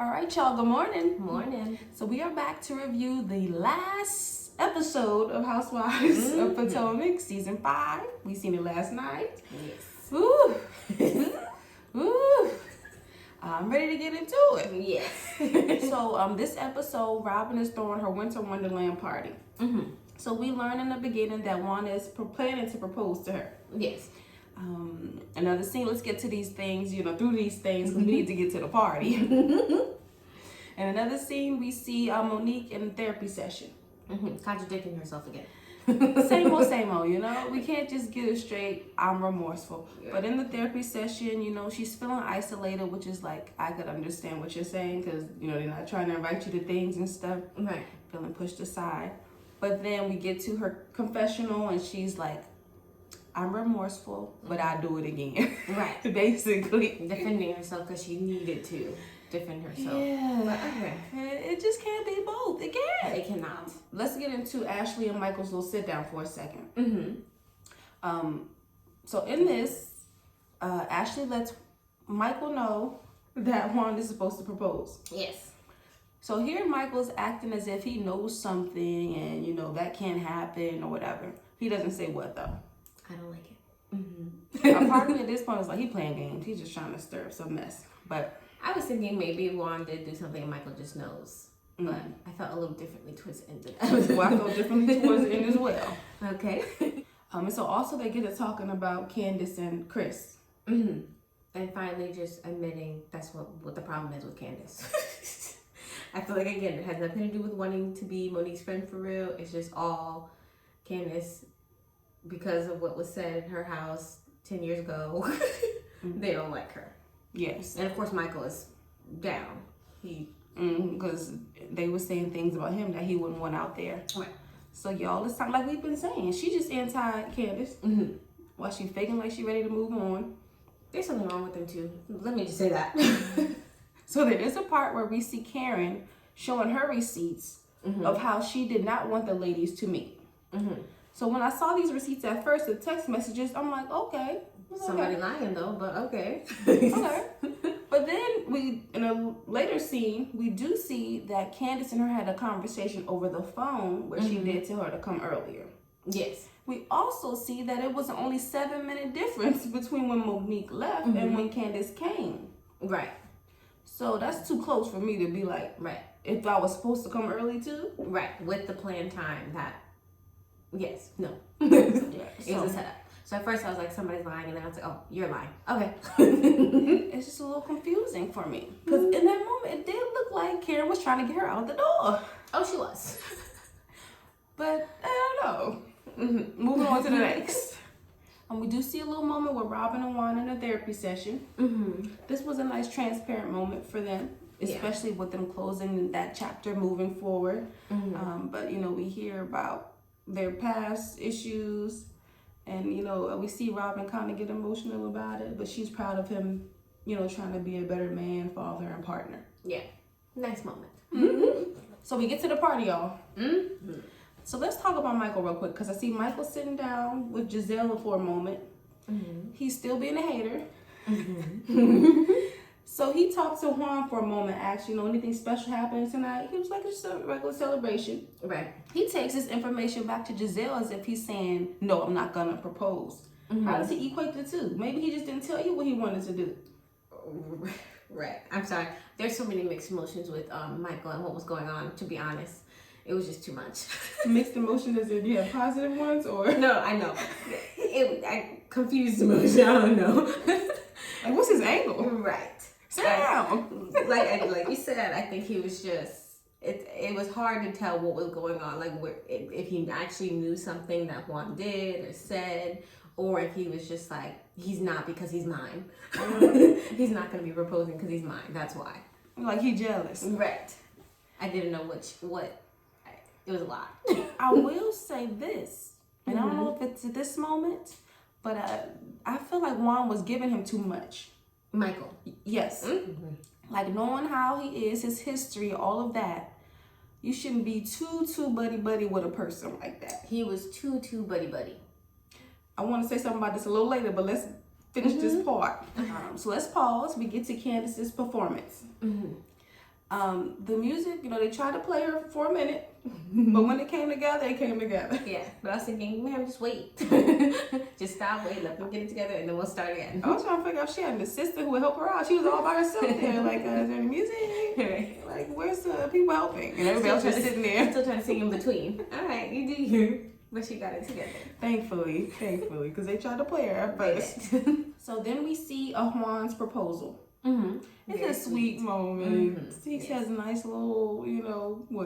All right, y'all, good morning. Morning. So we are back to review the last episode of Housewives of Potomac, season 5. We seen it last night. Yes. Woo! Woo! I'm ready to get into it. Yes. So this episode, Robin is throwing her Winter Wonderland party. So we learn in the beginning that Wanda is planning to propose to her. Yes. Another scene, let's get to these things, through these things, because we need to get to the party. And another scene, we see Monique in a therapy session. Contradicting herself again. Same old, We can't just get it straight, I'm remorseful. Yeah. But in the therapy session, she's feeling isolated, which is like, I could understand what you're saying, because, they're not trying to invite you to things and stuff. Right. Feeling pushed aside. But then we get to her confessional, and she's like, I'm remorseful, but I do it again. Right. Basically. Defending herself because she needed to defend herself. Yeah. But okay. It just can't be both. It can't. It cannot. Let's get into Ashley and Michael's little sit down for a second. So in this, Ashley lets Michael know that Juan is supposed to propose. Yes. So here Michael's acting as if he knows something and, that can't happen or whatever. He doesn't say what, though. I don't like it. A part of me at this point is like, he playing games. He's just trying to stir up some mess. But I was thinking maybe Juan did do something and Michael just knows. But I felt a little differently towards the end of that. Well, I felt differently towards the end as well. Okay. And so also they get to talking about Candace and Chris. And finally just admitting that's what the problem is with Candace. I feel like, again, it has nothing to do with wanting to be Monique's friend for real. It's just all Candace, because of what was said in her house 10 years ago. They don't like her. Yes. And of course Michael is down. Because they were saying things about him that he wouldn't want out there. Right. So y'all, it's time like we've been saying. She just anti-Candace. While she faking like she ready to move on. There's something wrong with them too. Let me just say that. So there is a part where we see Karen showing her receipts of how she did not want the ladies to meet. So when I saw these receipts at first, the text messages, I'm like, okay. Somebody lying though, but okay. Okay. But then in a later scene, we do see that Candace and her had a conversation over the phone where she did tell her to come earlier. Yes. We also see that it was only 7-minute difference between when Monique left and when Candace came. Right. So that's too close for me to be like, right. If I was supposed to come early too. Right. With the planned time that, yes, no. It was a setup. So at first I was like, somebody's lying, and then I was like, oh, you're lying. Okay. It's just a little confusing for me. Because in that moment, it did look like Karen was trying to get her out the door. Oh, she was. But I don't know. Moving on to the next. We do see a little moment with Robin and Juan in a therapy session. This was a nice transparent moment for them, especially with them closing that chapter moving forward. But, we hear about their past issues. And, we see Robin kind of get emotional about it, but she's proud of him, trying to be a better man, father, and partner. Yeah. Nice moment. So we get to the party, y'all. So let's talk about Michael real quick, because I see Michael sitting down with Giselle for a moment. He's still being a hater. So he talked to Juan for a moment, asked, anything special happening tonight? He was like, it's just a regular celebration. Right. He takes this information back to Giselle as if he's saying, no, I'm not going to propose. How does he equate the two? Maybe he just didn't tell you what he wanted to do. Right. I'm sorry. There's so many mixed emotions with Michael and what was going on, to be honest. It was just too much. Mixed emotions as in you have positive ones, or? No, I know. I confused emotion. I don't know. Like, what's his angle? Right. Sit down. Like you said, I think he was just, it was hard to tell what was going on. Like, if he actually knew something that Juan did or said, or if he was just like, he's not because he's mine. He's not going to be proposing because he's mine. That's why. Like, he jealous. Right. I didn't know what. It was a lot. I will say this, and I don't know if it's at this moment, but I feel like Juan was giving him too much. Michael. Yes. Like, knowing how he is, his history, all of that, you shouldn't be too buddy with a person like that. He was too buddy. I want to say something about this a little later, but let's finish this part. So let's pause. We get to Candace's performance. The music, they tried to play her for a minute, but when it came together, it came together. Yeah, but I was thinking, ma'am, just wait. Just stop, wait, let them get it together, and then we'll start again. I was trying to figure out if she had an assistant who would help her out. She was all by herself there, like, is there any music? Right. Like, where's the people helping? And everybody else just sitting there. Still trying to sing in between. All right, you do you. But she got it together. Thankfully, because they tried to play her at first. So then we see a Juan's proposal. Mm-hmm. It's a sweet moment. He has a nice little,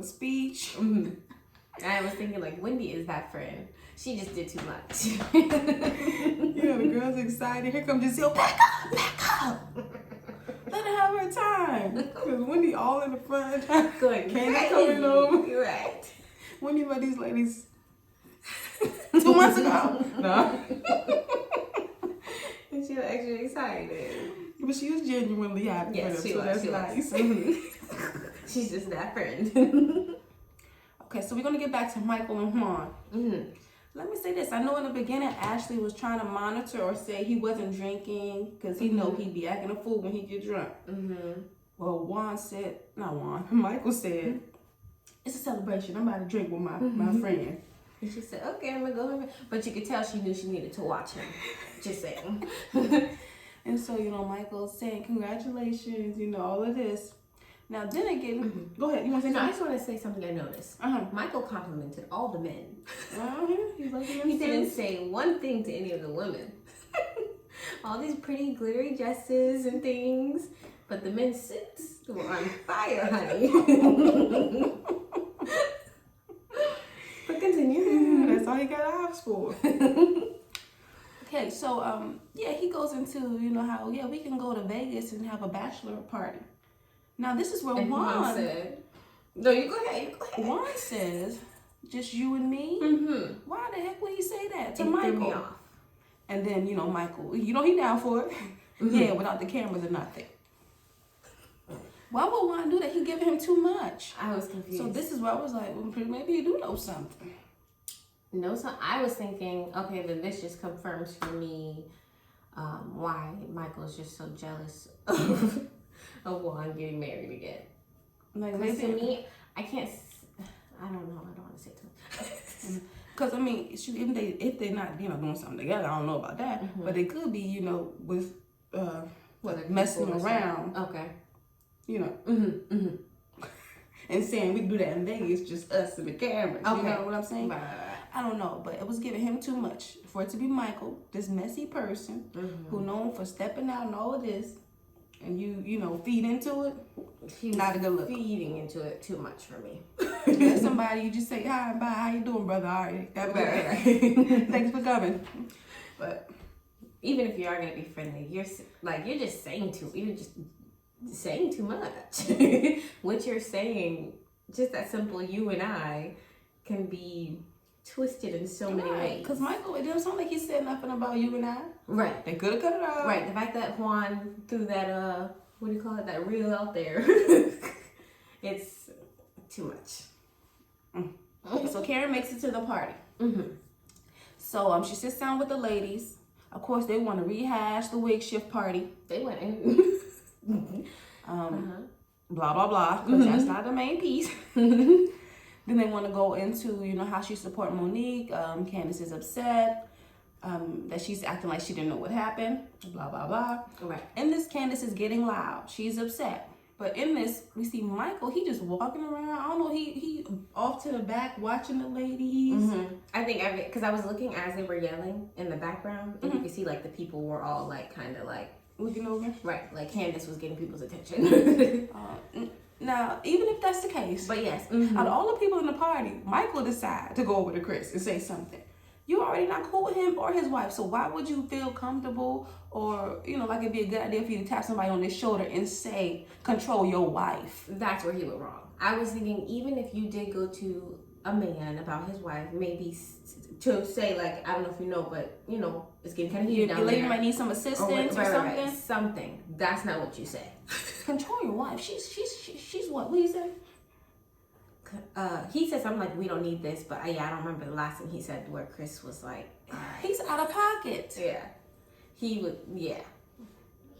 speech. Mm-hmm. I was thinking, like, Wendy is that friend. She just did too much. The girl's excited. Here comes Giselle. Back up. Let her have her time. Because Wendy all in the front. Going Candy coming over. You're right. Wendy met these ladies 2 months ago. No. And she was actually excited. But she was genuinely happy. Yes, she was. That's nice. Mm-hmm. She's just that friend. Okay, so we're going to get back to Michael and Juan. Mm-hmm. Let me say this. I know in the beginning, Ashley was trying to monitor or say he wasn't drinking because he know he'd be acting a fool when he get drunk. Mm-hmm. Well, Michael said, it's a celebration. I'm about to drink with my friend. And she said, okay, I'm going to go home. But you could tell she knew she needed to watch him. Just saying. And so, Michael's saying, congratulations, all of this. Now, then again, go ahead. You want to say No, I something? just want to say something I noticed. Michael complimented all the men. He didn't say one thing to any of the women. All these pretty glittery dresses and things. But the men's suits were on fire, honey. But continue. That's all he got eyes for. Okay, so, he goes into, how, we can go to Vegas and have a bachelor party. Now, this is where Juan said, no, you go ahead. Juan says, just you and me? Mm-hmm. Why the heck would he say that to It Michael? threw me off. And then, Michael, he down for it. Mm-hmm. Yeah, without the cameras or nothing. Why would Juan do that? He giving him too much. I was confused. So this is where I was like, well, maybe you do know something. No, so I was thinking, okay, then this just confirms for me why Michael's just so jealous of Juan getting married again. Like, because to me, I don't know, I don't want to say too much. Because, if they're not, doing something together, I don't know about that. Mm-hmm. But it could be, with, messing around. Okay. And saying we do that in Vegas, just us and the cameras. Okay. You know what I'm saying? Right. I don't know, but it was giving him too much for it to be Michael, this messy person who known for stepping out and all of this, and you feed into it. He was not a good look. Feeding into it too much for me. That's somebody you just say hi and bye. How you doing, brother? All right, right. Thanks for coming. But even if you are gonna be friendly, you're just saying too much. What you're saying, just that simple, you and I, can be twisted in so many ways. Because Michael, it didn't sound like he said nothing about you and I. Right. They could have cut it out. Right. The fact that Juan threw that what do you call it? That reel out there. It's too much. So Karen makes it to the party. So she sits down with the ladies. Of course, they want to rehash the wig shift party. They went in. Blah blah blah. Because that's not the main piece. Then they want to go into, how she support Monique. Candace is upset that she's acting like she didn't know what happened. Blah, blah, blah. Right. In this, Candace is getting loud. She's upset. But in this, we see Michael. He just walking around. I don't know. He off to the back watching the ladies. I think because I was looking as they were yelling in the background, and you could see the people were all kind of looking over. Right. Like Candace was getting people's attention. Now, even if that's the case, but yes, out of all the people in the party, Michael decided to go over to Chris and say something. You're already not cool with him or his wife, so why would you feel comfortable or, like it'd be a good idea for you to tap somebody on the shoulder and say, control your wife? That's where he went wrong. I was thinking, even if you did go to a man about his wife, maybe to say, I don't know if you know, but, it's getting kind of heated down there. The lady might need some assistance or something. Right. Something. That's not what you say. Control your wife. She's what? What do you say? He said something we don't need this, but I don't remember the last thing he said where Chris was he's out of pocket. Yeah. He would,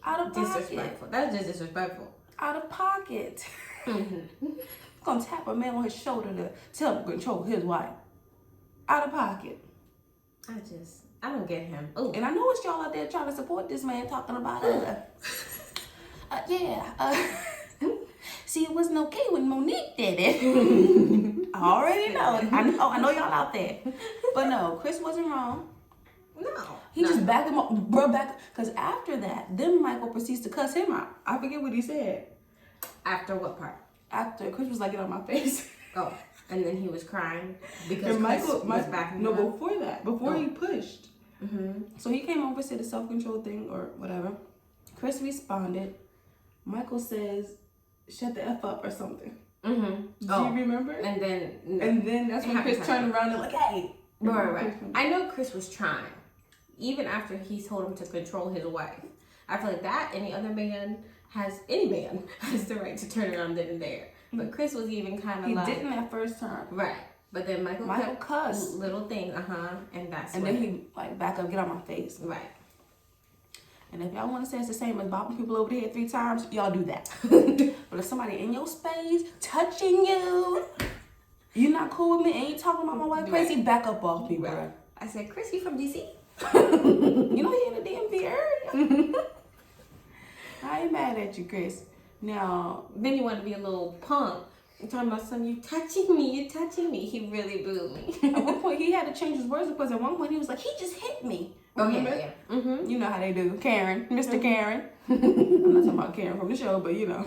out of pocket. Disrespectful. That's just disrespectful. out of pocket. Gonna tap a man on his shoulder to tell him to control his wife. Out of pocket. I don't get him. Oh, And I know it's y'all out there trying to support this man talking about see, it wasn't okay when Monique did it. I already know. I know y'all out there. But no, Chris wasn't wrong. no. He just backed him up, bro, because after that, then Michael proceeds to cuss him out. I forget what he said. After what part? After Chris was like, get on my face. Oh, and then he was crying because And Chris was backing him up. No, before that, before he pushed. So he came over, said the self-control thing or whatever. Chris responded. Michael says, shut the F up or something. Do you remember? And then that's when Chris turned around and like, hey. Right. I know Chris was trying. Even after he told him to control his wife. I feel like that any man has the right to turn around then and there. But Chris was even kind of he didn't that first time. Right. But then Michael cussed. Little things, and that's and then he like back up, get on my face. Right. And if y'all want to say it's the same as bopping people over the head 3 times, y'all do that. But if somebody in your space touching you, you're not cool with me, and you talking about my wife crazy, back up off me, bro. I said, Chris, you from DC? You know he in the DMV area. I ain't mad at you, Chris. Now, then you want to be a little punk. You're talking about something, you touching me. He really booed me. At one point, he had to change his words because at one point he was like, he just hit me. Remember? Yeah. You know how they do. Karen, Mr. Karen. I'm not talking about Karen from the show, but you know.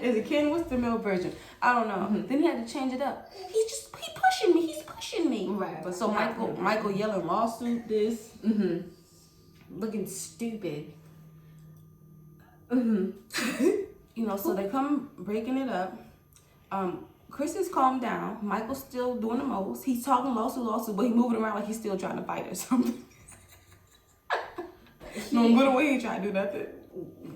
Is it Ken? What's the male version? I don't know. Then he had to change it up. He's pushing me. Right. But so Michael yelling lawsuit this. Looking stupid. You know, so they come breaking it up. Chris is calmed down. Michael's still doing the most. He's talking lawsuit, but he's moving around like he's still trying to fight or something. No, but he ain't trying to do nothing.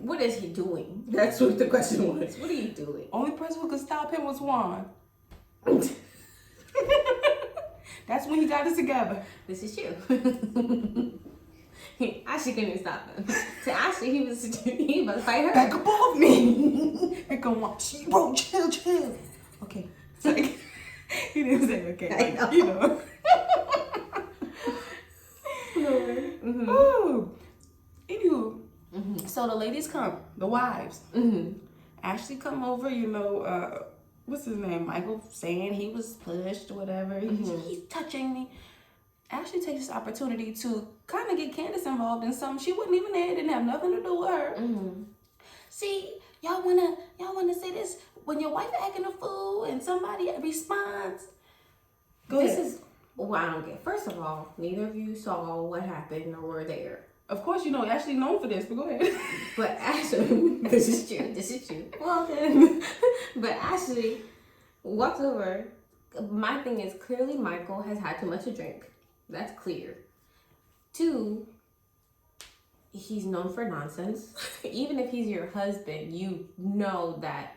What is he doing? That's what the question was. What are you doing? Only person who could stop him was Juan. That's when he got it together. This is you. Ashley couldn't stop him. To Ashley, he was about to fight her. Back up off me. Here come Juan. Bro, chill. Okay. So, he didn't say okay. Like, you know. Ooh. Anywho, so the ladies come, the wives. Ashley come over, you know, what's his name? Michael saying he was pushed or whatever. He's touching me. Ashley takes this opportunity to kind of get Candace involved in something she wasn't even there. It didn't have nothing to do with her. See, y'all wanna say this when your wife acting a fool and somebody responds. This is what I don't get. First of all, neither of you saw what happened or were there. Of course, you know Ashley's known for this, but go ahead. But Ashley, this is true. Well then, but Ashley walks over. My thing is clearly Michael has had too much to drink. That's clear. 2, he's known for nonsense. Even if he's your husband, you know that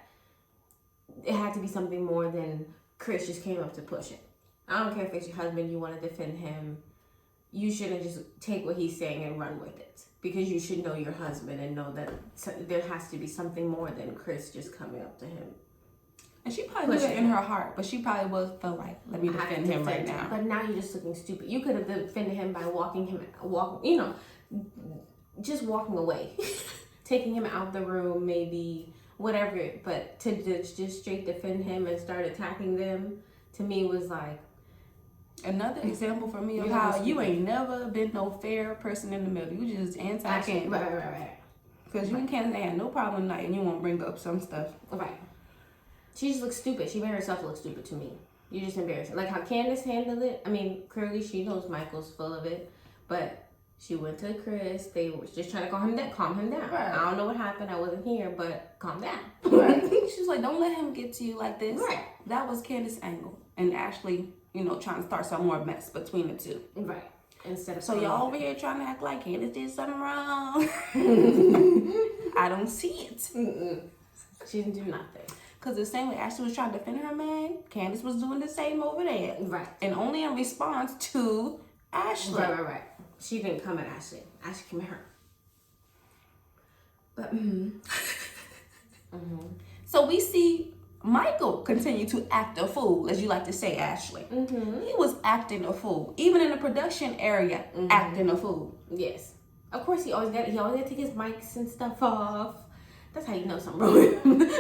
it had to be something more than Chris just came up to push it. I don't care if it's your husband, you want to defend him. You shouldn't just take what he's saying and run with it. Because you should know your husband and know that there has to be something more than Chris just coming up to him. And she probably knew it in her heart, but she probably felt like, let me defend him right now. But now you're just looking stupid. You could have defended him by just walking away. Taking him out the room, maybe, whatever. But to just straight defend him and start attacking them, to me was like, another example for me of how you ain't never been no fair person in the middle. You just anti-Candace. Right. Because you and Candace ain't had no problem tonight and you won't bring up some stuff. Right. She just looks stupid. She made herself look stupid to me. You just embarrassed her. Like how Candace handled it. I mean, clearly she knows Michael's full of it. But she went to Chris. They were just trying to calm him down. Right. I don't know what happened. I wasn't here, but calm down. Right. She was like, don't let him get to you like this. Right. That was Candace's angle. And Ashley, trying to start some more mess between the two. Right. Instead of so y'all over here trying to act like Candace did something wrong. I don't see it. She didn't do nothing. Because the same way Ashley was trying to defend her man, Candace was doing the same over there. Right. And only in response to Ashley. Right. She didn't come at Ashley. Ashley came at her. But, So we see Michael continue to act a fool, as you like to say, Ashley. He was acting a fool, even in the production area, acting a fool. Yes, of course he always got to take his mics and stuff off. That's how you know something wrong with him.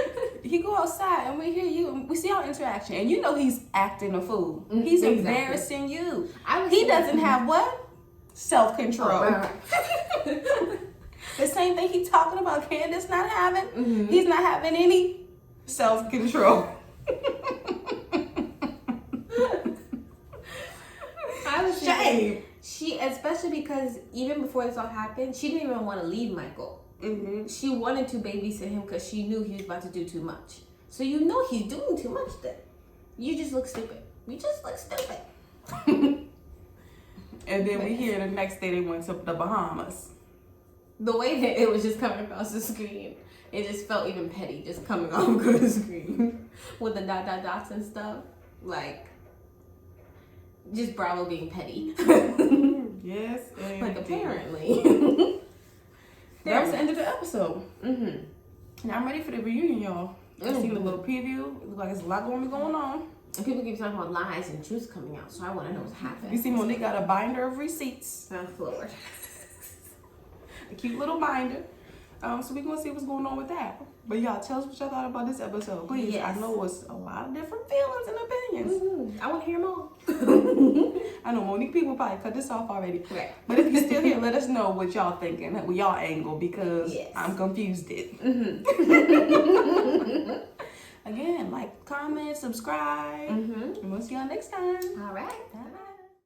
He go outside and we hear you, and we see our interaction, and you know he's acting a fool. He's embarrassing you. He doesn't have what? Self-control. The same thing he's talking about Candace not having. He's not having any self-control. I was Shame. She, especially because even before this all happened, she didn't even want to leave Michael. She wanted to babysit him because she knew he was about to do too much. So you know he's doing too much then. You just look stupid. We just look stupid. And then we hear the next day they went to the Bahamas. The way that it was just coming across the screen, it just felt even petty just coming off the screen. With the dots and stuff. Like, just Bravo being petty. Yes. Like, apparently. That was the end of the episode. Now I'm ready for the reunion, y'all. I've seen a little preview. It looks like there's a lot going on. And people keep talking about lies and truths coming out, so I want to know what's happening. You see Monique got a binder of receipts. Oh, Lord. A cute little binder. So we're going to see what's going on with that. But y'all, tell us what y'all thought about this episode. Please. Yes. I know it's a lot of different feelings and opinions. I want to hear them all. I know Monique people probably cut this off already. Right. But if you're still here, let us know what y'all thinking, with y'all angle, because Yes. I'm confused. Again, like, comment, subscribe. And we'll see y'all next time. All right.